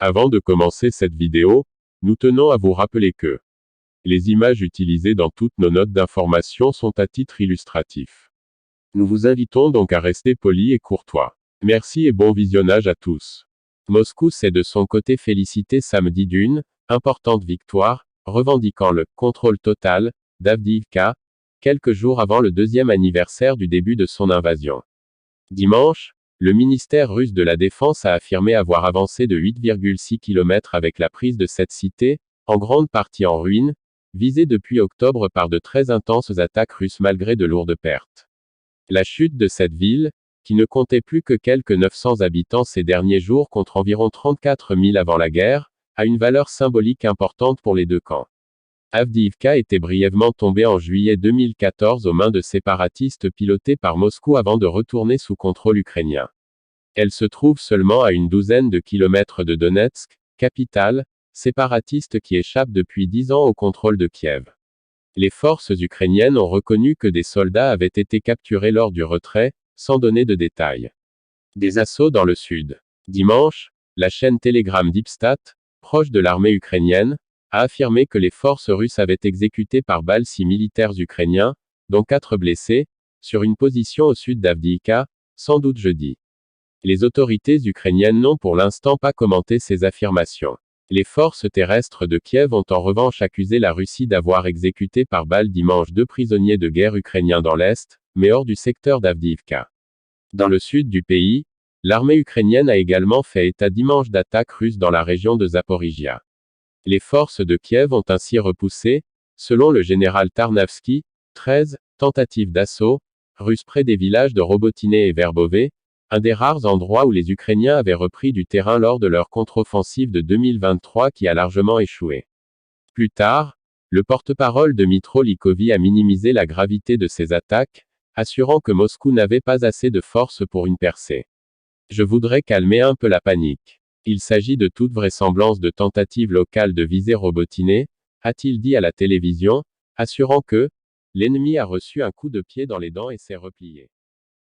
Avant de commencer cette vidéo, nous tenons à vous rappeler que les images utilisées dans toutes nos notes d'information sont à titre illustratif. Nous vous invitons donc à rester polis et courtois. Merci et bon visionnage à tous. Moscou s'est de son côté félicité samedi d'une importante victoire, revendiquant le contrôle total d'Avdiivka, quelques jours avant le deuxième anniversaire du début de son invasion. Dimanche, le ministère russe de la Défense a affirmé avoir avancé de 8,6 km avec la prise de cette cité, en grande partie en ruine, visée depuis octobre par de très intenses attaques russes malgré de lourdes pertes. La chute de cette ville, qui ne comptait plus que quelques 900 habitants ces derniers jours contre environ 34 000 avant la guerre, a une valeur symbolique importante pour les deux camps. Avdiivka était brièvement tombée en juillet 2014 aux mains de séparatistes pilotés par Moscou avant de retourner sous contrôle ukrainien. Elle se trouve seulement à une douzaine de kilomètres de Donetsk, capitale, séparatiste qui échappe depuis 10 ans au contrôle de Kiev. Les forces ukrainiennes ont reconnu que des soldats avaient été capturés lors du retrait, sans donner de détails. Des assauts dans le sud. Dimanche, la chaîne Telegram Deepstat, proche de l'armée ukrainienne, a affirmé que les forces russes avaient exécuté par balles 6 militaires ukrainiens, dont 4 blessés, sur une position au sud d'Avdiivka, sans doute jeudi. Les autorités ukrainiennes n'ont pour l'instant pas commenté ces affirmations. Les forces terrestres de Kiev ont en revanche accusé la Russie d'avoir exécuté par balles dimanche 2 prisonniers de guerre ukrainiens dans l'est, mais hors du secteur d'Avdiivka. Dans le sud du pays, l'armée ukrainienne a également fait état dimanche d'attaques russes dans la région de Zaporijia. Les forces de Kiev ont ainsi repoussé, selon le général Tarnavski, 13 tentatives d'assaut russes près des villages de Robotine et Verbové, un des rares endroits où les Ukrainiens avaient repris du terrain lors de leur contre-offensive de 2023 qui a largement échoué. Plus tard, le porte-parole de Dmytro Likovy a minimisé la gravité de ces attaques, assurant que Moscou n'avait pas assez de force pour une percée. Je voudrais calmer un peu la panique. Il s'agit de toute vraisemblance de tentatives locales de viser Robotine, a-t-il dit à la télévision, assurant que l'ennemi a reçu un coup de pied dans les dents et s'est replié.